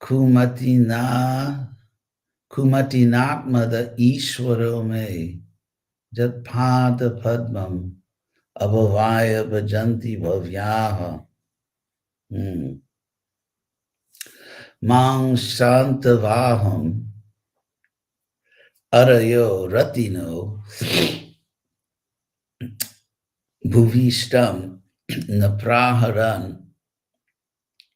Kumatinatmada Ishwaro me Jatpada Padmam Abhavaya Bhajanti Bhavyaha Mang Shantavaham Arayo Ratino Bhuvishtam Napraharan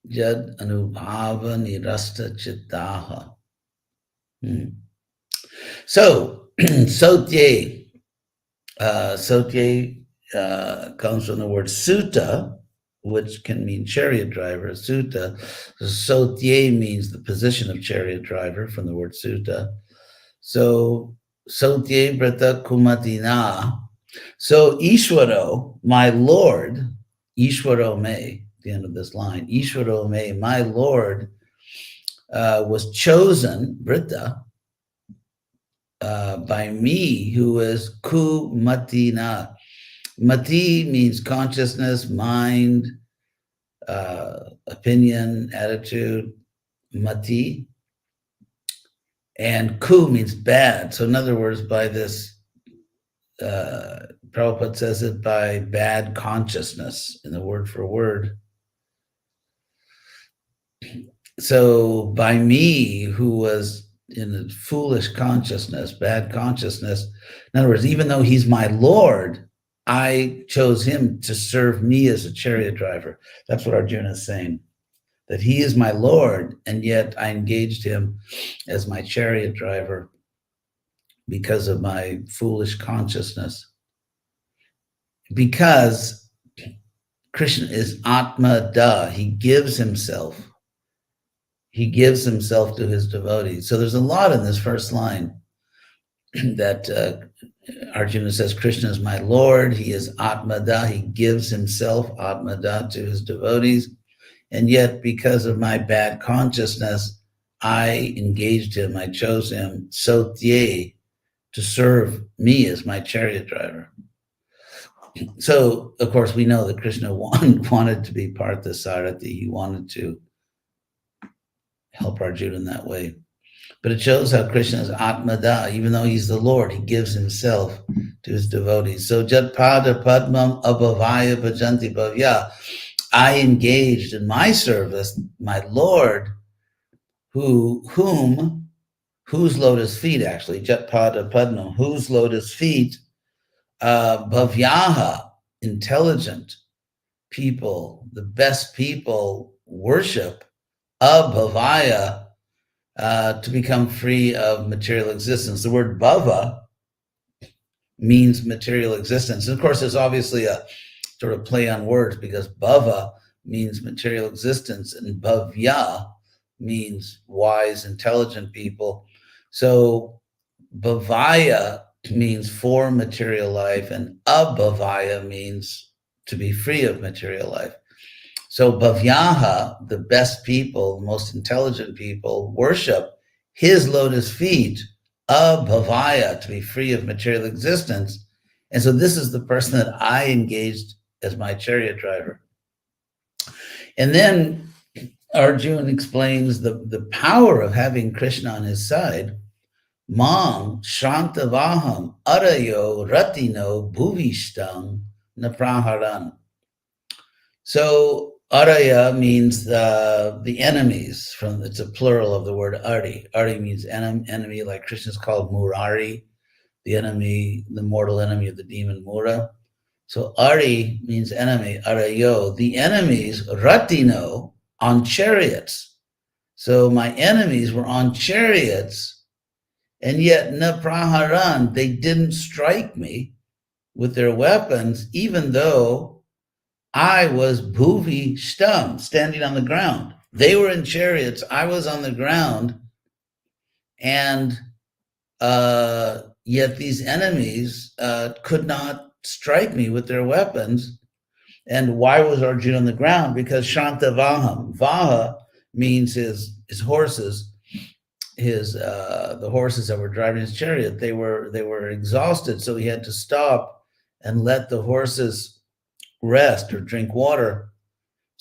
Jad Anubhava Nirasta Chittaha. So, Sotye, comes from the word sutta, which can mean chariot driver, sutta. Sotye means the position of chariot driver from the word sutta. So, Sotye Brata Kumatina. So, Ishwaro, my Lord, Ishwaro me, the end of this line, Ishwaro me, my Lord, was chosen, Brita, by me, who is Kumatina. Mati means consciousness, mind, opinion, attitude, mati. And ku means bad. So in other words, by this, Prabhupada says it by bad consciousness in the word for word. So by me, who was in a foolish consciousness, bad consciousness, in other words, even though he's my Lord, I chose him to serve me as a chariot driver. That's what Arjuna is saying, that he is my Lord, and yet I engaged him as my chariot driver because of my foolish consciousness. Because Krishna is Atma Da, he gives himself to his devotees. So there's a lot in this first line that Arjuna says, Krishna is my Lord, he is Atmada, he gives himself, Atmada, to his devotees, and yet because of my bad consciousness, I engaged him, I chose him, Sotye, to serve me as my chariot driver. So, of course, we know that Krishna wanted to be Partha Sarathi, he wanted to help Arjuna in that way. But it shows how Krishna is Atmada, even though he's the Lord, he gives himself to his devotees. So Jatpada Padmam Abhavaya Bhajanti Bhavya. I engaged in my service, my Lord, whose lotus feet, actually, Jatpada Padmam, whose lotus feet, Bhavyaha, intelligent people, the best people worship, Abhavaya, to become free of material existence. The word bhava means material existence. And of course, there's obviously a sort of play on words because bhava means material existence and bhavya means wise, intelligent people. So bhavaya means for material life and abhavaya means to be free of material life. So bhavyaha, the best people, the most intelligent people, worship his lotus feet, abhavaya, to be free of material existence. And so this is the person that I engaged as my chariot driver. And then Arjuna explains the power of having Krishna on his side. Mam Shantavaham Arayo Ratino Bhuvishtam Napraharan. So Araya means the enemies. It's a plural of the word Ari. Ari means enemy, like Krishna is called Murari, the enemy, the mortal enemy of the demon Mura. So Ari means enemy, Arayo, the enemies, Ratino, on chariots. So my enemies were on chariots, and yet Napraharan, they didn't strike me with their weapons, even though I was bhuvi shtam, standing on the ground. They were in chariots, I was on the ground, and yet these enemies could not strike me with their weapons. And why was Arjuna on the ground? Because Shantavaham, Vaha means his horses, the horses that were driving his chariot, they were exhausted, so he had to stop and let the horses rest or drink water.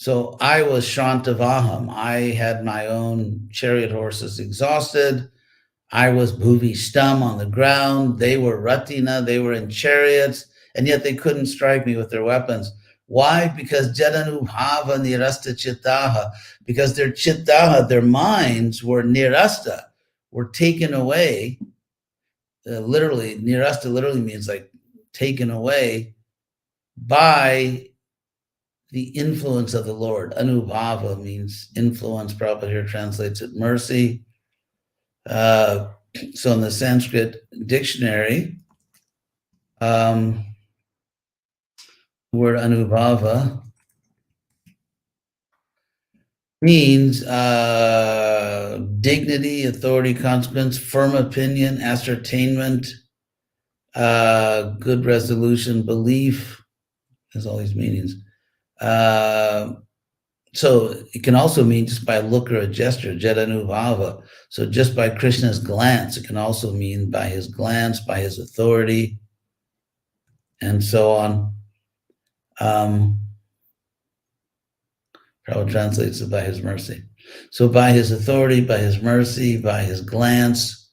So I was Shantavaham. I had my own chariot horses exhausted. I was Bhuvi Stum on the ground. They were Ratina. They were in chariots, and yet they couldn't strike me with their weapons. Why? Because Jadanubhava Nirasta Chittaha, because their Chittaha, their minds were Nirasta, were taken away. Literally, Nirasta literally means like taken away by the influence of the Lord. Anubhava means influence. Prabhupada here translates it mercy. So in the Sanskrit dictionary, word anubhava means dignity, authority, consequence, firm opinion, ascertainment, good resolution, belief. Has all these meanings. So it can also mean just by a look or a gesture, Jadanubhava. So just by Krishna's glance, it can also mean by his glance, by his authority, and so on. Prabhupada translates it by his mercy. So by his authority, by his mercy, by his glance,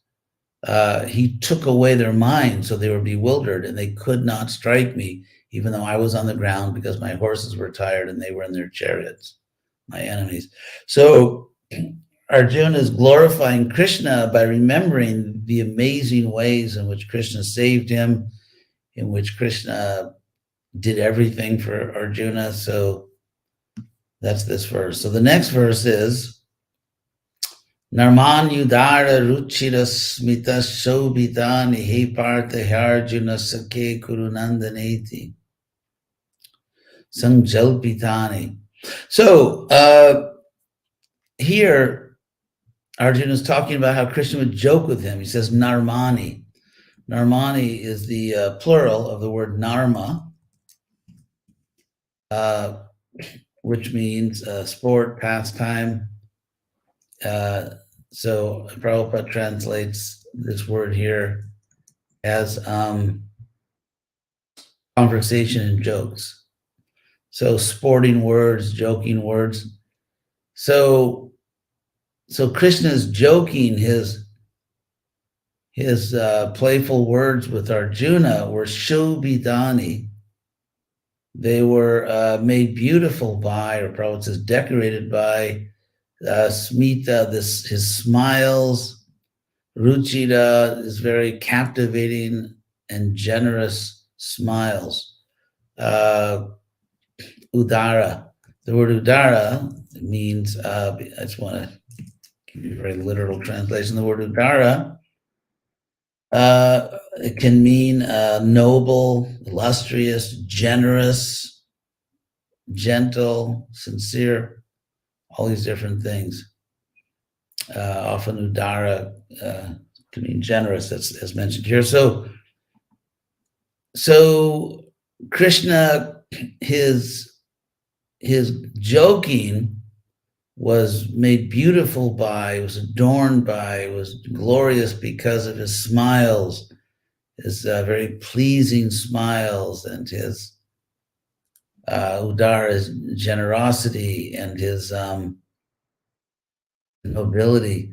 he took away their minds, so they were bewildered and they could not strike me, even though I was on the ground because my horses were tired and they were in their chariots, my enemies. So Arjuna is glorifying Krishna by remembering the amazing ways in which Krishna saved him, in which Krishna did everything for Arjuna. So that's this verse. So the next verse is Narman Yudara Ruchira Smita Shobitani He Partha Harjuna Sake Kurunandaneti Sanjalpitani. So here Arjuna is talking about how Krishna would joke with him. He says Narmani. Narmani is the plural of the word Narma, which means sport, pastime. So Prabhupada translates this word here as conversation and jokes. So sporting words, joking words. So Krishna's joking his playful words with Arjuna were shobhitani. They were made beautiful by, or Prabhupada says decorated by, Smita, his smiles. Ruchira is very captivating and generous smiles. Udara, the word udara means, I just want to give you a very literal translation. The word udara, it can mean noble, illustrious, generous, gentle, sincere, all these different things. Often udara can mean generous, as mentioned here. So Krishna, his joking was made beautiful by, was adorned by, was glorious because of his smiles, his very pleasing smiles, and his Udara's generosity and his nobility,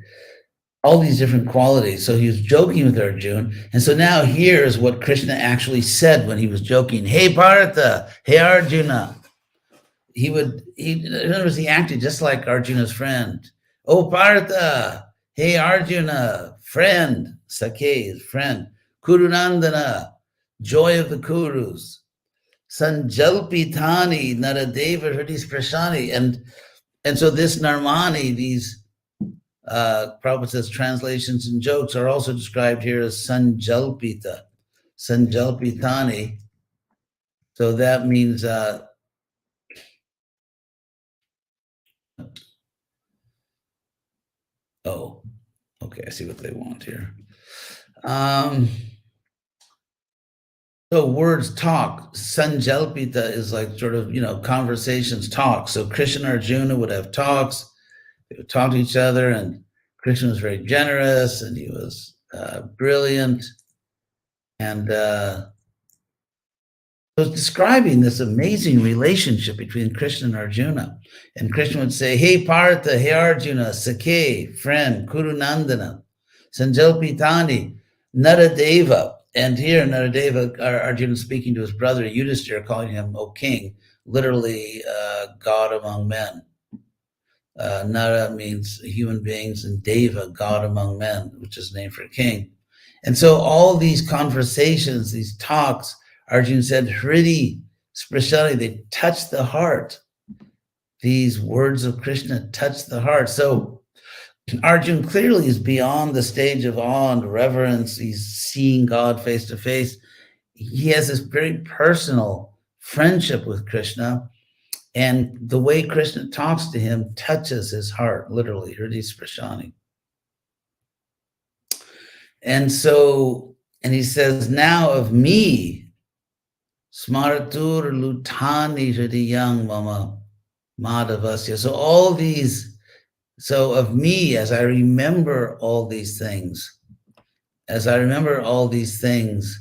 all these different qualities. So he was joking with Arjuna. And so now here's what Krishna actually said when he was joking. Hey, Bharata, hey, Arjuna. In other words, he acted just like Arjuna's friend. Oh, Bharata, hey, Arjuna, friend, Sakhe, friend. Kurunandana, joy of the Kurus. Sanjalpitani, Naradeva Hridis Prashani. And so this Narmani, these Prabhupada says translations and jokes are also described here as Sanjalpita, Sanjalpitani. So that means oh, okay, I see what they want here. So words talk. Sanjalpita is like sort of, conversations talk. So Krishna and Arjuna would have talks. They would talk to each other, and Krishna was very generous, and he was brilliant. And was describing this amazing relationship between Krishna and Arjuna. And Krishna would say, hey Partha, hey Arjuna, Sakhe, friend, Kurunandana, Sanjalpitani, Naradeva. And here Naradeva, Arjuna speaking to his brother Yudhishthira, calling him, O king, literally God among men. Nara means human beings, and Deva, God among men, which is named for king. And so all these conversations, these talks, Arjuna said, Hridi, Sprashali, they touch the heart. These words of Krishna touch the heart. So Arjuna clearly is beyond the stage of awe and reverence. He's seeing God face to face. He has this very personal friendship with Krishna. And the way Krishna talks to him touches his heart, literally, Hridi Sprashani. And so, and he says, now of me, Smaratur Lutani Hridiyang Mama Madhavasya. So all these, so of me, as I remember all these things, as I remember all these things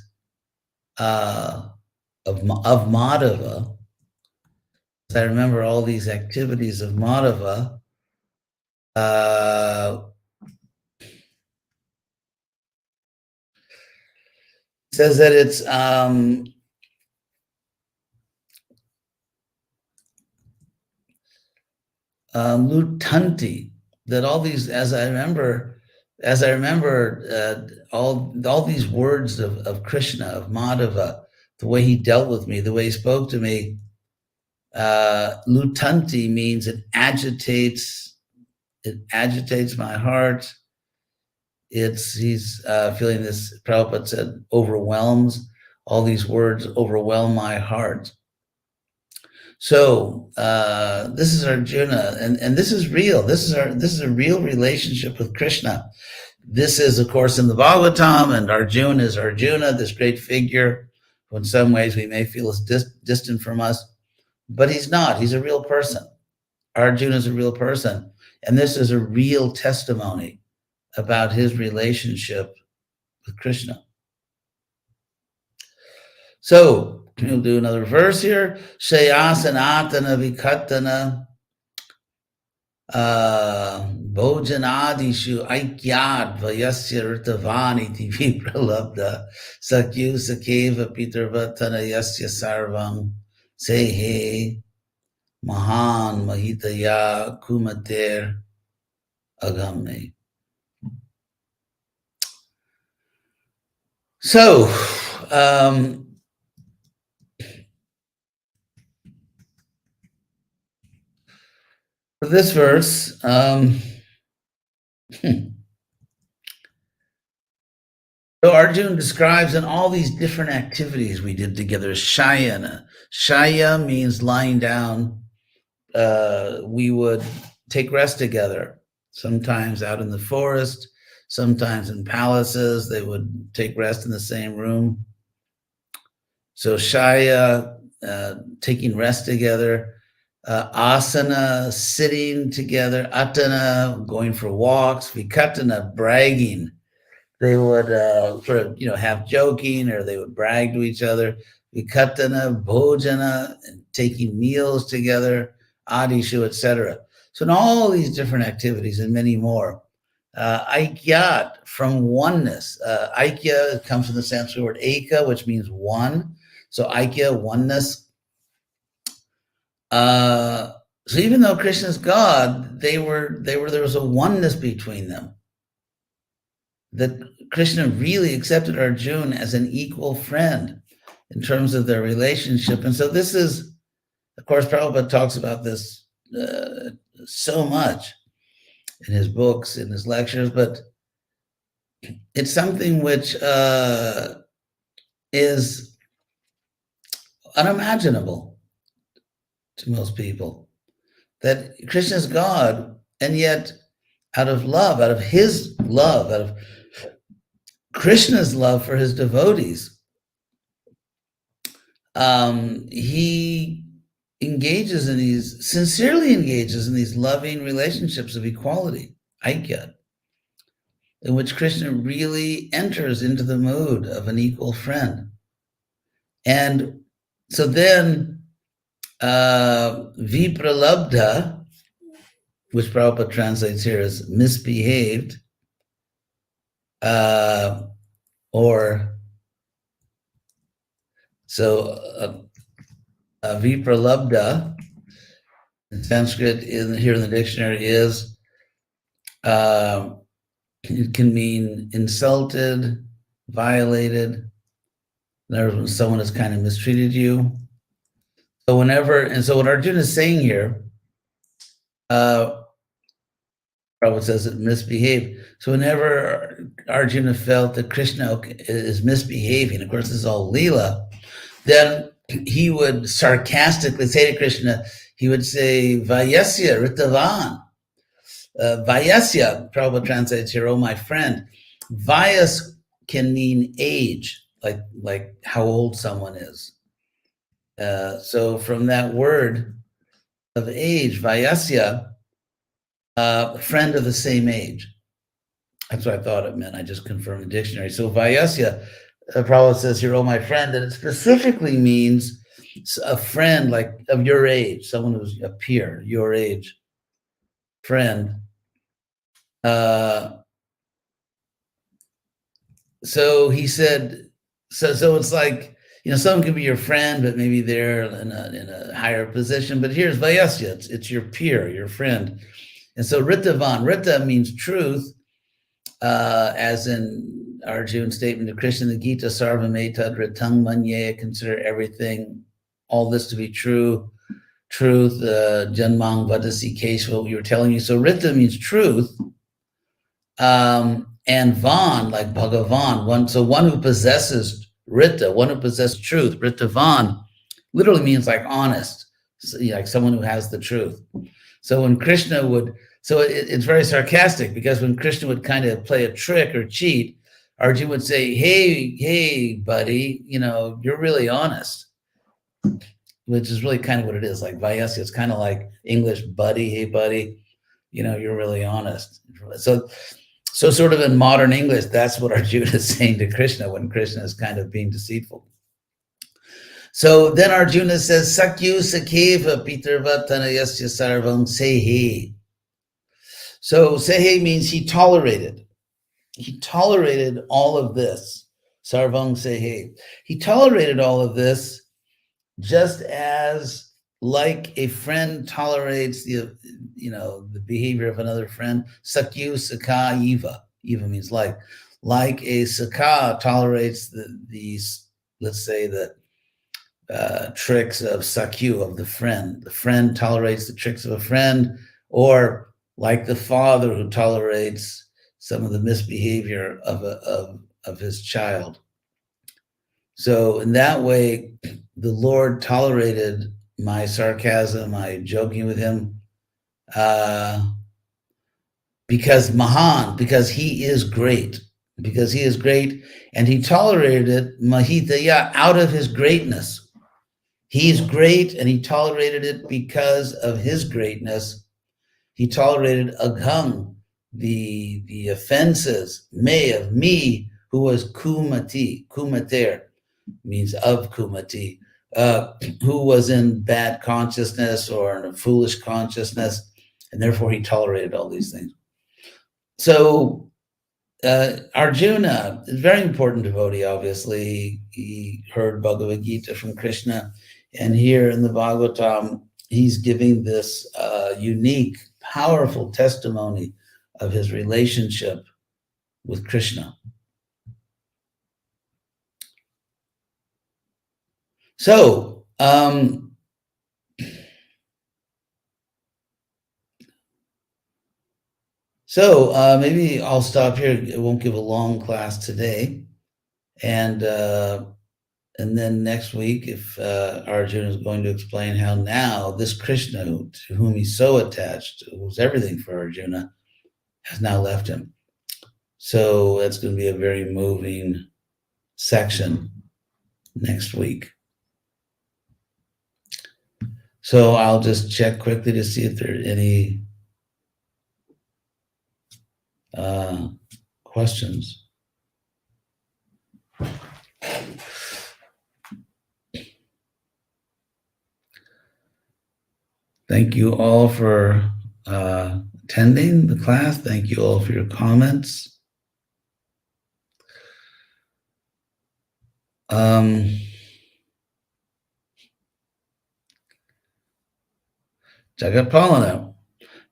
of Madhava, as I remember all these activities of Madhava, says that it's Lutanti, that all these, as I remember all these words of Krishna, of Madhava, the way he dealt with me, the way he spoke to me, Lutanti means it agitates my heart. He's feeling this, Prabhupada said, overwhelms. All these words overwhelm my heart. So this is Arjuna, and this is real. This is a real relationship with Krishna. This is, of course, in the Bhagavatam, and Arjuna is Arjuna, this great figure, who in some ways we may feel is distant from us, but he's not. He's a real person. Arjuna is a real person, and this is a real testimony about his relationship with Krishna. So we'll do another verse here. Shayasanatana vikatana Bhojanadishu aikyad vayasya ritavani tivi pralabda sakyu sakeva pitarvatana yasya sarvam sehe mahan mahitaya kumater agamne. So, for this verse, so Arjuna describes in all these different activities we did together, Shayana. Shaya means lying down. We would take rest together, sometimes out in the forest, sometimes in palaces. They would take rest in the same room. So Shaya, taking rest together, asana, sitting together, atana, going for walks, vikatana, bragging. They would sort of, have joking, or they would brag to each other. Vikatana, bhojana, and taking meals together, adishu, etc. So in all these different activities and many more, aikyat, from oneness. Aikya comes from the Sanskrit word eka, which means one. So aikya, oneness. So even though Krishna is God, there was a oneness between them. That Krishna really accepted Arjuna as an equal friend in terms of their relationship. And so this is, of course, Prabhupada talks about this so much in his books, in his lectures, but it's something which is unimaginable to most people, that Krishna is God, and yet out of love, out of his love, out of Krishna's love for his devotees, he sincerely engages in these loving relationships of equality, aikya, in which Krishna really enters into the mood of an equal friend. And So then Vipralabdha, which Prabhupada translates here as misbehaved, or so Vipralabdha in Sanskrit here in the dictionary is it can mean insulted, violated. In other words, when someone has kind of mistreated you. So what Arjuna is saying here, Prabhupada says it misbehaved. So whenever Arjuna felt that Krishna is misbehaving, of course, this is all Leela, then he would sarcastically say to Krishna, he would say, Vayasya Ritavan. Vayasya, Prabhupada translates here, oh my friend. Vayas can mean age, like how old someone is. So from that word of age, Vayasya, friend of the same age. That's what I thought it meant. I just confirmed the dictionary. So Vayasya, Prabhupada says here, oh my friend, and it specifically means a friend like of your age, someone who's a peer, your age, friend. So he said, so it's like, someone can be your friend, but maybe they're in a higher position. But here's Vayasya, it's your peer, your friend. And so Ritavan, Rita means truth, as in Arjuna's statement to Krishna, the Gita, Sarvam Etad Ritang Manye, consider everything, all this to be true, truth, Janmang Vadasi Kesha, what you were telling me. So Rita means truth. And Van, like Bhagavan, one who possesses Rita, one who possesses truth. Ritavan literally means like honest, like someone who has the truth. So when Krishna would, it's very sarcastic, because when Krishna would kind of play a trick or cheat, Arjuna would say, hey, buddy, you're really honest, which is really kind of what it is. Like Vayasya, it's kind of like English buddy, hey, buddy, you're really honest. So sort of in modern English, that's what Arjuna is saying to Krishna when Krishna is kind of being deceitful. So then Arjuna says, Sakyu Sakeva Pitarvatanayasya Sarvam Sehe. So Sehe means he tolerated. He tolerated all of this. Sarvam Sehe. He tolerated all of this just as like a friend tolerates the behavior of another friend. Sakyu Sakha Eva. Eva means like a Sakha tolerates these, let's say, the tricks of Sakyu, of the friend. The friend tolerates the tricks of a friend, or like the father who tolerates some of the misbehavior of his child. So in that way, the Lord tolerated my sarcasm, my joking with him, because he is great, and he tolerated it, Mahitaya, out of his greatness. He's great, and he tolerated it because of his greatness. He tolerated agham, the offenses, of me, who was kumati, kumater, means of kumati, who was in bad consciousness or in a foolish consciousness, and therefore he tolerated all these things. So Arjuna is a very important devotee, obviously. He heard Bhagavad Gita from Krishna, and here in the Bhagavatam, he's giving this unique, powerful testimony of his relationship with Krishna. So, maybe I'll stop here. I won't give a long class today. And then next week, if Arjuna is going to explain how now this Krishna, to whom he's so attached, who was everything for Arjuna, has now left him. So that's going to be a very moving section next week. So I'll just check quickly to see if there are any questions. Thank you all for attending the class. Thank you all for your comments. Jagapalana.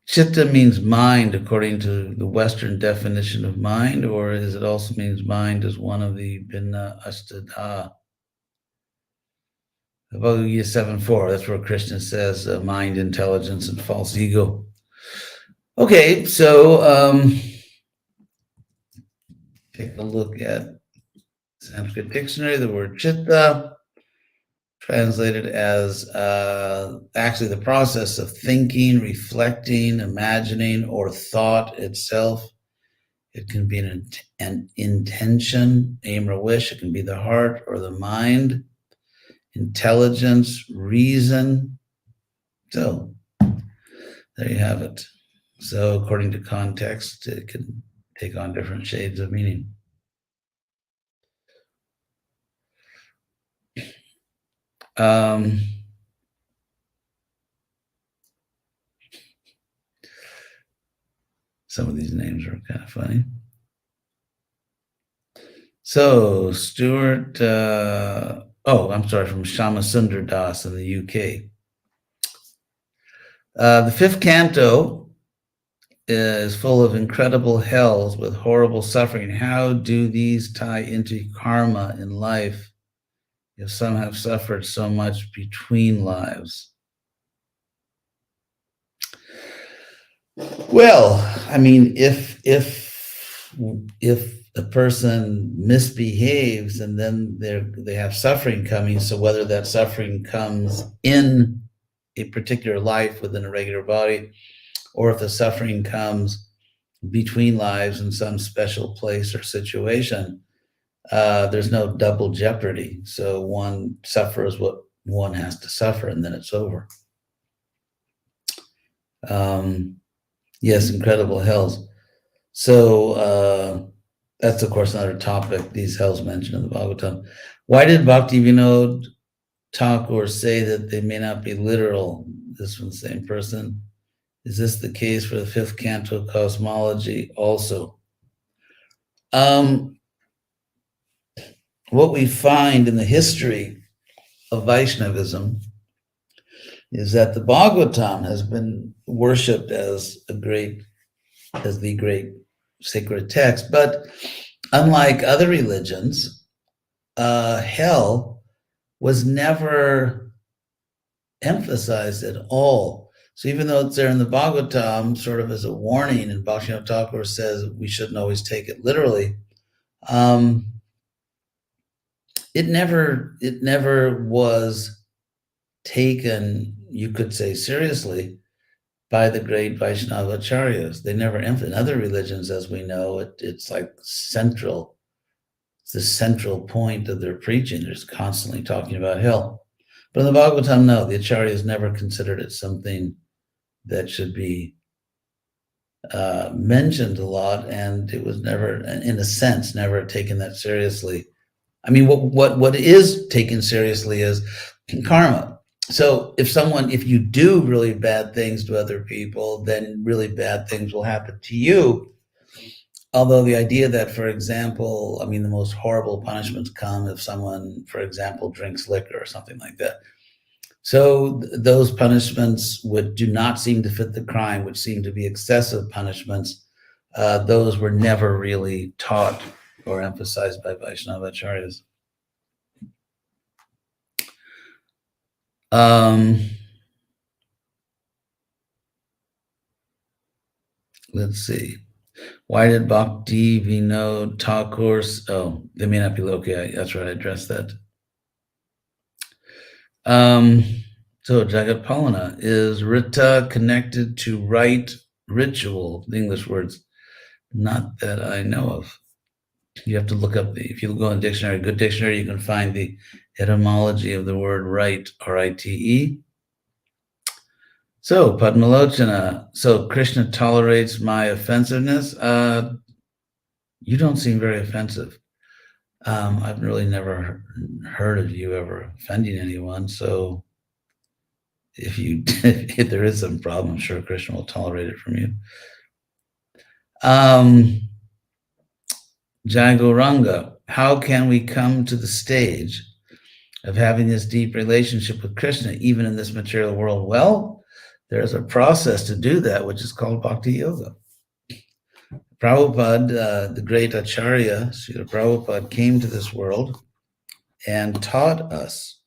Chitta means mind according to the Western definition of mind, or is it also means mind as one of the Bhinna Ashtadha? Bhagavad Gita 7.4, that's where Krishna says mind, intelligence, and false ego. Okay, so take a look at Sanskrit dictionary. The word chitta, translated as actually the process of thinking, reflecting, imagining, or thought itself. It can be an intention, aim, or wish. It can be the heart or the mind, intelligence, reason. So there you have it. So according to context, it can take on different shades of meaning. Some of these names are kind of funny. So Stuart, I'm sorry, from Shyamsundar Das in the UK. The fifth canto is full of incredible hells with horrible suffering. How do these tie into karma in life if some have suffered so much between lives? Well, I mean, if a person misbehaves and then they have suffering coming, so whether that suffering comes in a particular life within a regular body, or if the suffering comes between lives in some special place or situation, there's no double jeopardy. So one suffers what one has to suffer, and then it's over. Yes, incredible hells. So that's, of course, another topic, these hells mentioned in the Bhagavatam. Why did Bhaktivinoda Thakur say that they may not be literal? This from the same person. Is this the case for the fifth canto cosmology also? What we find in the history of Vaishnavism is that the Bhagavatam has been worshipped as the great sacred text, but unlike other religions, hell was never emphasized at all. So even though it's there in the Bhagavatam, sort of as a warning, and Bhaktivinoda Thakur says we shouldn't always take it literally, it never was taken, you could say, seriously by the great Vaishnava acharyas. They never emphasized. In other religions, as we know, it's like central. It's the central point of their preaching. They're just constantly talking about hell. But in the Bhagavatam, no, the acharyas never considered it something that should be mentioned a lot, and it was never, in a sense, never taken that seriously. I mean, what is taken seriously is karma. So if you do really bad things to other people, then really bad things will happen to you. Although the idea that, for example, I mean, the most horrible punishments come if someone, for example, drinks liquor or something like that. So those punishments do not seem to fit the crime, which seem to be excessive punishments. Those were never really taught or emphasized by Vaishnava acharyas. Let's see. Why did Bhaktivinoda Thakur? Oh, they may not be okay. That's right. I addressed that. So Jagatpalana, is Rita connected to rite, ritual? The English words, not that I know of. You have to look up if you go in a dictionary, a good dictionary, you can find the etymology of the word rite, R-I-T-E. So Padmalochana, so Krishna tolerates my offensiveness. You don't seem very offensive. I've really never heard of you ever offending anyone. So if there is some problem, I'm sure Krishna will tolerate it from you. Jagoranga, how can we come to the stage of having this deep relationship with Krishna, even in this material world? Well, there's a process to do that, which is called bhakti yoga. Prabhupada, the great Acharya, Srila Prabhupada, came to this world and taught us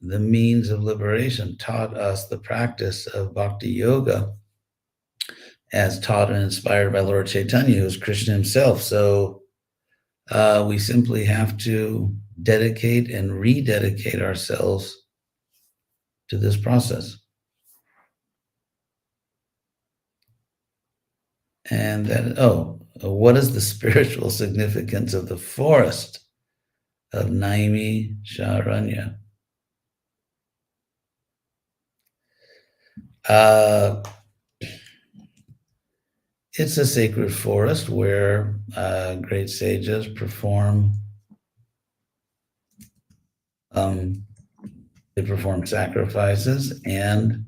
the means of liberation, taught us the practice of bhakti yoga as taught and inspired by Lord Chaitanya, who is Krishna himself. So we simply have to dedicate and rededicate ourselves to this process. And then, what is the spiritual significance of the forest of Naimi Sharanya? It's a sacred forest where great sages perform sacrifices, and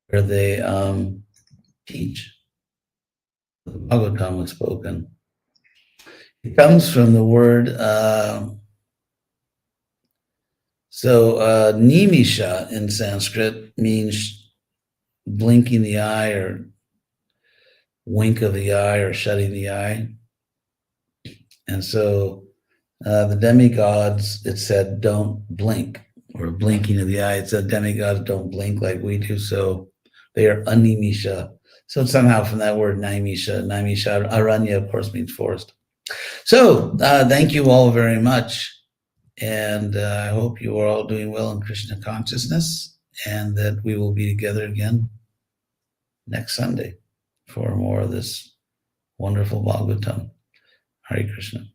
where they teach. The Bhagavatam was spoken. It comes from the word, nimisha in Sanskrit means blinking the eye or wink of the eye or shutting the eye. And so the demigods, it said, don't blink, or blinking of the eye. It said demigods don't blink like we do. So they are animisha. So somehow from that word naimisha aranya, of course, means forest. So thank you all very much. And I hope you are all doing well in Krishna consciousness, and that we will be together again next Sunday for more of this wonderful Bhagavatam. Hare Krishna.